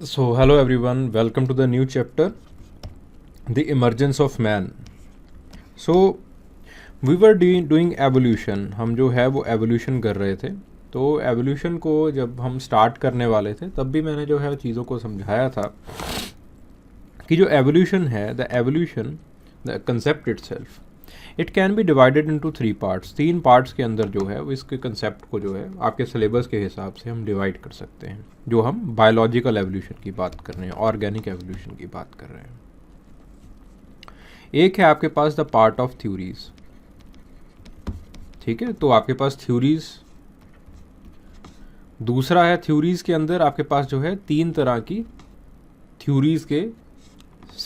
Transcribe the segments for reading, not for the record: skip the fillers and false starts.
So, hello everyone, welcome to the new chapter, The Emergence of Man. So, we were doing evolution, हम जो है वो evolution कर रहे थे. तो evolution को जब हम start करने वाले थे तब भी मैंने जो है चीज़ों को समझाया था कि जो evolution है, the concept itself, it can be divided into 3 parts. 3 parts के अंदर जो है वो इसके कंसेप्ट को जो है आपके सिलेबस के हिसाब से हम डिवाइड कर सकते हैं. जो हम बायोलॉजिकल एवोल्यूशन की बात कर रहे हैं, ऑर्गेनिक एवोल्यूशन की बात कर रहे हैं. एक है आपके पास द पार्ट ऑफ थ्योरीज. ठीक है, तो आपके पास थ्योरीज. दूसरा है थ्योरीज के अंदर आपके पास जो है 3 तरह की थ्योरीज के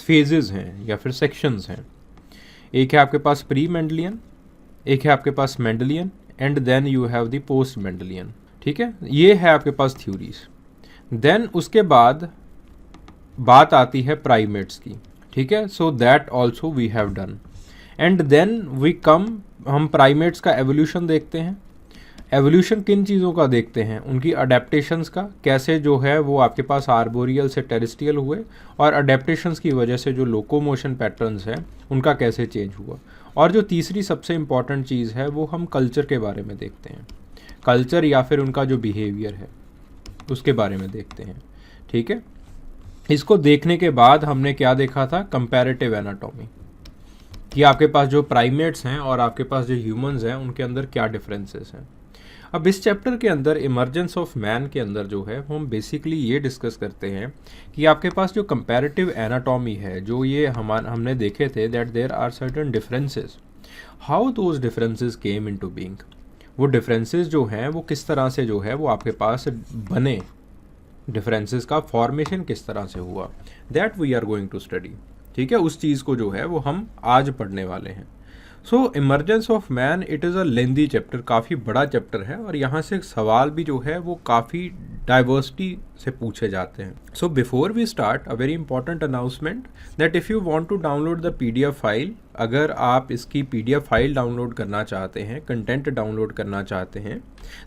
फेजेस हैं या फिर सेक्शंस हैं. एक है आपके पास प्री मेंडलियन, एक है आपके पास Mendelian, and then you have the post Mendelian. ठीक है, ये है आपके पास थ्योरीज. देन उसके बाद बात आती है प्राइमेट्स की. ठीक है, so that also we have done. And then we come, हम प्राइमेट्स का एवोल्यूशन देखते हैं. एवोल्यूशन किन चीज़ों का देखते हैं? उनकी अडेप्टेशंस का, कैसे जो है वो आपके पास आर्बोरियल से टेरेस्ट्रियल हुए, और अडेप्टेशंस की वजह से जो लोकोमोशन पैटर्न्स हैं उनका कैसे चेंज हुआ. और जो तीसरी सबसे इम्पॉर्टेंट चीज़ है वो हम कल्चर के बारे में देखते हैं. कल्चर या फिर उनका जो बिहेवियर है उसके बारे में देखते हैं. ठीक है, इसको देखने के बाद हमने क्या देखा था? कंपैरेटिव एनाटॉमी, कि आपके पास जो प्राइमेट्स हैं और आपके पास जो ह्यूमंस हैं उनके अंदर क्या डिफरेंसेस हैं. अब इस चैप्टर के अंदर इमर्जेंस ऑफ मैन के अंदर जो है हम बेसिकली ये डिस्कस करते हैं कि आपके पास जो कंपैरेटिव एनाटॉमी है, जो ये हमने देखे थे that there are certain differences, how those differences came into being. वो डिफरेंसेस जो हैं वो किस तरह से जो है वो आपके पास बने, डिफरेंसेस का फॉर्मेशन किस तरह से हुआ, that we are going to study. ठीक है, उस चीज़ को जो है वो हम आज पढ़ने वाले हैं. सो emergence of man, it is a lengthy chapter, काफ़ी बड़ा चैप्टर है, और यहाँ से सवाल भी जो है वो काफ़ी डाइवर्सिटी से पूछे जाते हैं. So before we start, a very important announcement that if you want to download the PDF file, अगर आप इसकी PDF फाइल डाउनलोड करना चाहते हैं, कंटेंट डाउनलोड करना चाहते हैं,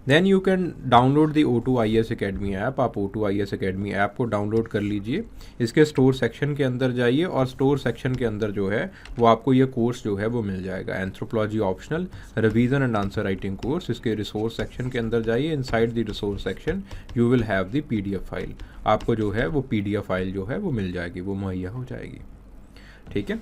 then you can download the O2IS Academy app. आप O2IS Academy ऐप को डाउनलोड कर लीजिए. इसके स्टोर सेक्शन के अंदर जाइए और स्टोर सेक्शन के अंदर जो है वो आपको ये कोर्स जो है वो मिल जाएगा, anthropology optional revision and answer writing course. इसके रिसोर्स सेक्शन के अंदर जाइए. Inside the resource section you will have the PDF file. आपको जो है वो PDF फाइल जो है वो मिल जाएगी, वो मुहैया हो जाएगी. ठीक है,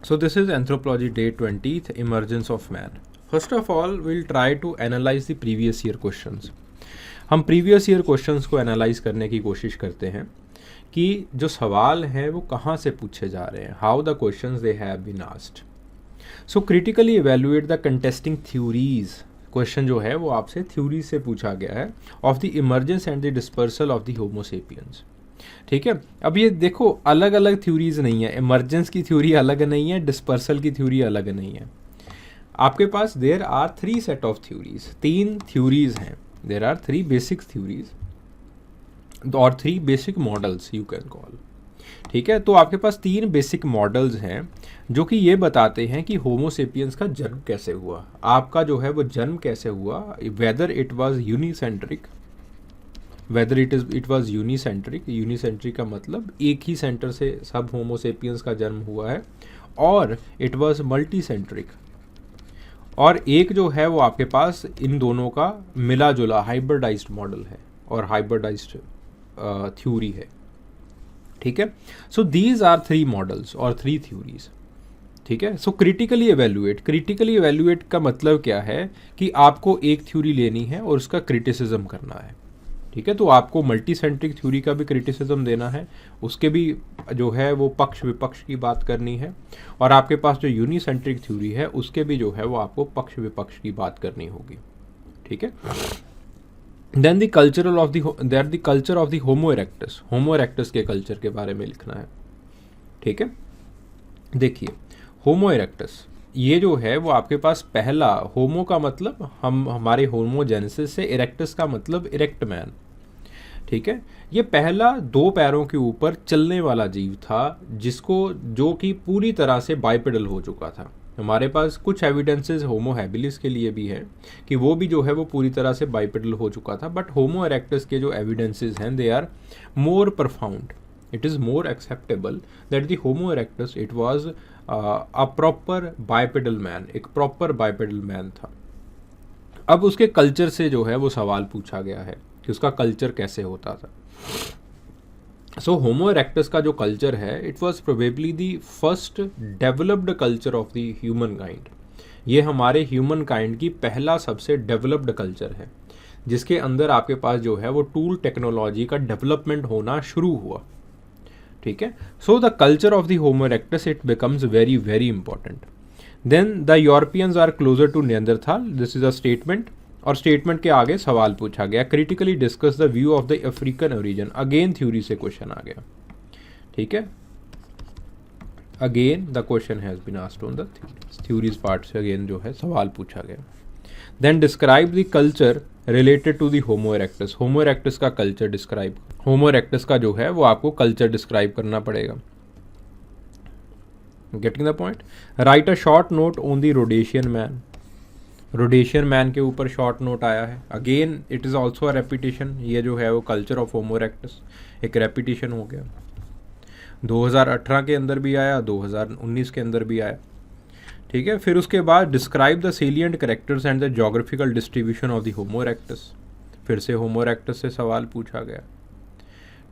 so this is anthropology day 20th, emergence of man. First of all, we'll try to analyze the previous year questions. हम previous year questions को analyze करने की कोशिश करते हैं कि जो सवाल हैं वो कहाँ से पूछे जा रहे हैं, how the questions they have been asked. So critically evaluate the contesting theories. Question जो है वो आपसे थ्योरी से पूछा गया है, of the emergence and the dispersal of the homo sapiens. ठीक है, अब ये देखो अलग अलग थ्योरीज नहीं है, इमर्जेंस की थ्योरी अलग नहीं है, डिस्पर्सल की थ्योरी अलग नहीं है. आपके पास there are 3 set of theories, 3 theories हैं. देयर आर 3 बेसिक थ्योरीज और 3 basic models you can call. ठीक है, तो आपके पास 3 बेसिक मॉडल्स हैं जो कि ये बताते हैं कि होमो सेपियंस का जन्म कैसे हुआ, आपका जो है वो जन्म कैसे हुआ, whether it was unicentric, whether it was unicentric. Unicentric का मतलब एक ही सेंटर से सब होमो सेपियंस का जन्म हुआ है, और इट वाज मल्टीसेंट्रिक, और एक जो है वो आपके पास इन दोनों का मिला जुला हाइब्रिडाइज्ड मॉडल है और हाइब्रिडाइज्ड थ्योरी है. ठीक है, सो दीज आर 3 मॉडल्स और 3 थ्योरीज. ठीक है, सो क्रिटिकली एवेल्युएट का मतलब क्या है कि आपको एक थ्योरी लेनी है और उसका क्रिटिसिज्म करना है. ठीक है, तो आपको मल्टीसेंट्रिक थ्योरी का भी क्रिटिसिज्म देना है, उसके भी जो है वो पक्ष विपक्ष की बात करनी है, और आपके पास जो यूनिसेंट्रिक थ्योरी है उसके भी जो है वो आपको पक्ष विपक्ष की बात करनी होगी. ठीक है, then the culture of the Homo erectus के कल्चर के बारे में लिखना है. ठीक है, देखिए होमो इरेक्टस ये जो है वो आपके पास पहला, होमो का मतलब हमारे होमोजेनेसिस से, इरेक्टस का मतलब इरेक्ट मैन. ठीक है, ये पहला 2 पैरों के ऊपर चलने वाला जीव था जो कि पूरी तरह से बाइपेडल हो चुका था. हमारे पास कुछ एविडेंसेस होमो हैबिलिस के लिए भी है कि वो भी जो है वो पूरी तरह से बाइपेडल हो चुका था, बट होमो इरेक्टस के जो एविडेंसेस हैं they are more profound. It is more acceptable that the Homo erectus it was a proper bipedal man, एक प्रॉपर बाइपेडल मैन था. अब उसके कल्चर से जो है वो सवाल पूछा गया है कि उसका कल्चर कैसे होता था. सो होमो इरेक्टस का जो कल्चर है it was probably the first developed culture of the human kind. ये हमारे ह्यूमन काइंड की पहला सबसे डेवलप्ड कल्चर है जिसके अंदर आपके पास जो है वो टूल टेक्नोलॉजी का डेवलपमेंट होना शुरू हुआ. ठीक है. So the culture of the Homo erectus it becomes very very important. Then the Europeans are closer to Neanderthal. This is a statement. और स्टेटमेंट के आगे सवाल पूछा गया, critically discuss the view of the African origin. Again theory से question आ गया. ठीक है. Again the question has been asked on the theories part से अगेन जो है सवाल पूछा गया. Then describe the culture related to the Homo erectus. Homo erectus का कल्चर डिस्क्राइब, होमो इरेक्टस का जो है वो आपको कल्चर डिस्क्राइब करना पड़ेगा. Getting the point. Write a short note on the Rhodesian man. Rhodesian man के ऊपर शॉर्ट नोट आया है. Again it is also a repetition. ये जो है वो कल्चर ऑफ होमो इरेक्टस एक रेपिटेशन हो गया. 2018 के अंदर भी आया, 2019 के अंदर भी आया. ठीक है. फिर उसके बाद describe the salient characters and the geographical distribution of the Homo erectus. फिर से होमो इरेक्टस से सवाल पूछा गया.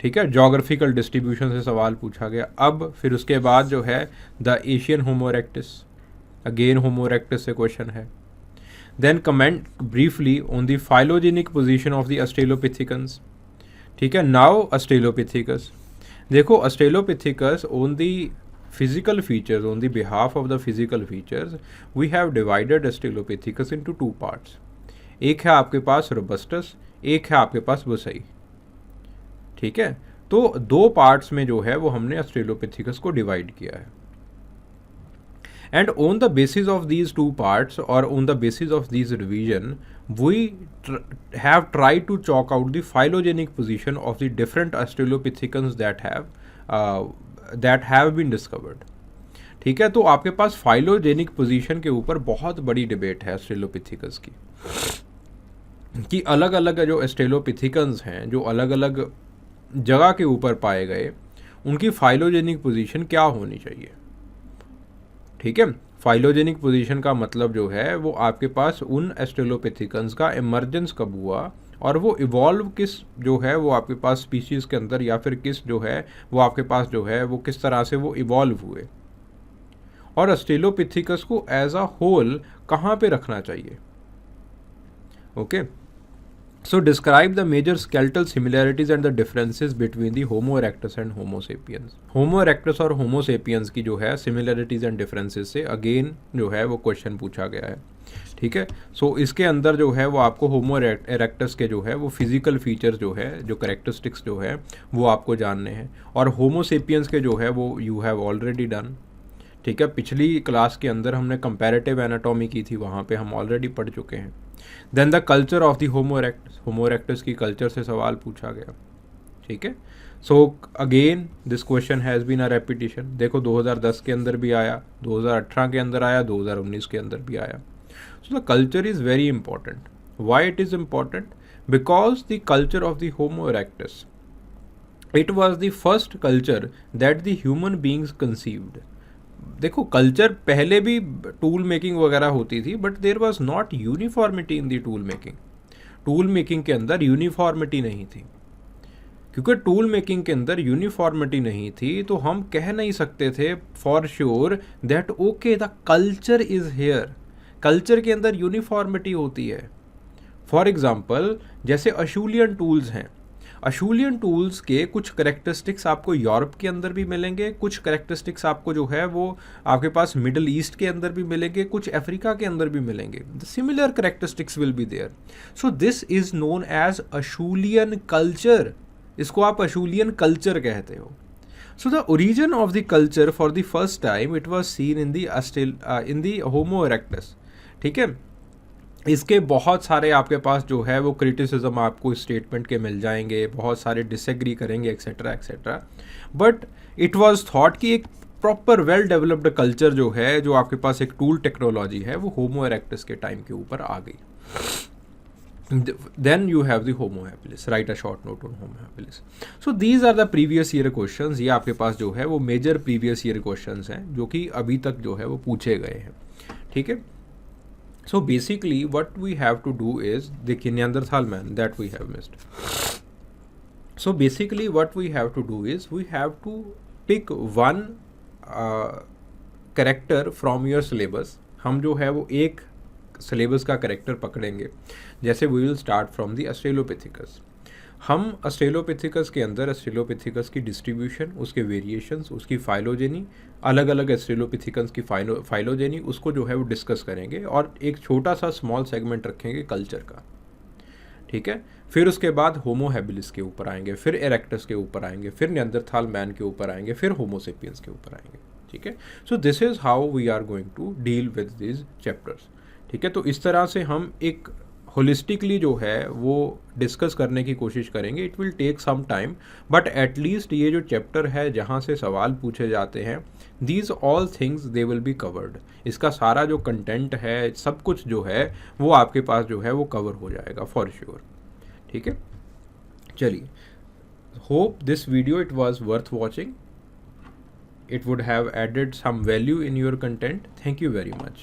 ठीक है. जोग्राफिकल डिस्ट्रीब्यूशन से सवाल पूछा गया. अब फिर उसके बाद जो है the Asian Homo erectus. Again Homo erectus से क्वेश्चन है. Then comment briefly on the phylogenic position of the australopithecines. ठीक है. Now Australopithecus. देखो Australopithecus on the physical features, on the behalf of the physical features, we have divided Australopithecus into two parts. एक है आपके पास robustus, एक है आपके पास वसई. ठीक है. तो दो पार्ट्स में जो है वो हमने ऑस्ट्रेलोपिथिकस को डिवाइड किया है. And on the basis of these two parts और on the basis of these division we have tried to chalk out the phylogenetic position of the different Australopithecans that have been discovered. ठीक है. तो आपके पास phylogenic position के ऊपर बहुत बड़ी debate है ऑस्ट्रेलोपिथिकस की कि अलग अलग जो ऑस्ट्रेलोपिथिकन्स हैं जो अलग अलग जगह के ऊपर पाए गए उनकी फाइलोजेनिक पोजीशन क्या होनी चाहिए. ठीक है. फाइलोजेनिक पोजीशन का मतलब जो है वो आपके पास उन ऑस्ट्रेलोपिथिकन्स का इमर्जेंस कब हुआ और वो इवॉल्व किस जो है वो आपके पास स्पीशीज़ के अंदर या फिर किस जो है वो आपके पास जो है वो किस तरह से वो इवॉल्व हुए और ऑस्ट्रेलोपिथिकस को एज अ होल कहाँ पे रखना चाहिए. Okay. So describe the major skeletal similarities and the differences between the Homo erectus and Homo sapiens. Homo erectus और होमो सेपियंस की जो है सिमिलैरिटीज एंड डिफरेंसेस से अगेन जो है वो क्वेश्चन पूछा गया है. ठीक है. सो इसके अंदर जो है वो आपको होमो इरेक्टस के जो है वो फिजिकल फीचर्स जो है जो कैरेक्टरिस्टिक्स जो है वो आपको जानने हैं और होमो सेपियंस के जो है वो यू हैव ऑलरेडी डन. ठीक है. पिछली क्लास के अंदर हमने कंपैरेटिव एनाटॉमी की थी, वहाँ पे हम ऑलरेडी पढ़ चुके हैं. Then the culture of the Homo erectus. Homo erectus की कल्चर से सवाल पूछा गया. ठीक है. So again this question has been a repetition. देखो 2010 के अंदर भी आया, 2018 के अंदर आया, 2019 के अंदर भी आया. So the culture is very important. Why it is important? Because the culture of the Homo erectus, it was the first culture that the human beings conceived. देखो कल्चर पहले भी टूल मेकिंग वगैरह होती थी but there was not uniformity in the tool making. Tool making के अंदर uniformity नहीं थी. क्योंकि टूल मेकिंग के अंदर यूनिफॉर्मिटी नहीं थी तो हम कह नहीं सकते थे for sure that okay the culture is here. Culture के अंदर यूनिफॉर्मिटी होती है. फॉर एग्जाम्पल जैसे अशूलियन टूल्स हैं, अशूलियन टूल्स के कुछ करेक्टरिस्टिक्स आपको यूरोप के अंदर भी मिलेंगे, कुछ करेक्टरिस्टिक्स आपको जो है वो आपके पास मिडल ईस्ट के अंदर भी मिलेंगे, कुछ अफ्रीका के अंदर भी मिलेंगे. The similar characteristics will be there. So this is known as Acheulian culture. इसको आप अशूलियन कल्चर कहते हो. So the origin of the culture for the first time it was seen in the Homo erectus. ठीक है. इसके बहुत सारे आपके पास जो है वो क्रिटिसिज्म आपको इस स्टेटमेंट के मिल जाएंगे, बहुत सारे डिसएग्री करेंगे etcetera etcetera. But it was thought कि एक प्रॉपर वेल डेवलप्ड कल्चर जो है, जो आपके पास एक टूल टेक्नोलॉजी है, वो होमो इरेक्टस के टाइम के ऊपर आ गई. Then you have the Homo habilis. Write a short note on Homo habilis. So these are the previous year questions. ये आपके पास जो है वो मेजर प्रीवियस ईयर क्वेश्चंस हैं जो कि अभी तक जो है वो पूछे गए हैं. ठीक है. So basically what we have to do is, देखिए Neanderthal man that we have missed. So basically what we have to do is we have to pick one character from your syllabus. हम जो है वो एक syllabus का character पकड़ेंगे. जैसे we will start from the Australopithecus. हम Australopithecus के अंदर ऑस्ट्रेलोपिथिकस की डिस्ट्रीब्यूशन, उसके वेरिएशंस, उसकी फाइलोजेनी, अलग अलग ऑस्ट्रेलोपिथिकस की फाइलोजेनी, उसको जो है वो डिस्कस करेंगे और एक छोटा सा स्मॉल सेगमेंट रखेंगे कल्चर का. ठीक है. फिर उसके बाद होमो हैबिलिस के ऊपर आएंगे, फिर इरेक्टस के ऊपर आएंगे, फिर निएंडरथाल मैन के ऊपर आएंगे, फिर होमो सेपियंस के ऊपर आएंगे. ठीक है. So this is how we are going to deal with this chapters. ठीक है. तो इस तरह से हम एक होलिस्टिकली जो है वो डिस्कस करने की कोशिश करेंगे. It will take some time, but at least ये जो चैप्टर है जहाँ से सवाल पूछे जाते हैं, these all things they will be covered. इसका सारा जो कंटेंट है, सब कुछ जो है वो आपके पास जो है वो कवर हो जाएगा फॉर श्योर. ठीक है. चलिए, hope this video it was worth watching. It would have added some value in your content. Thank you very much.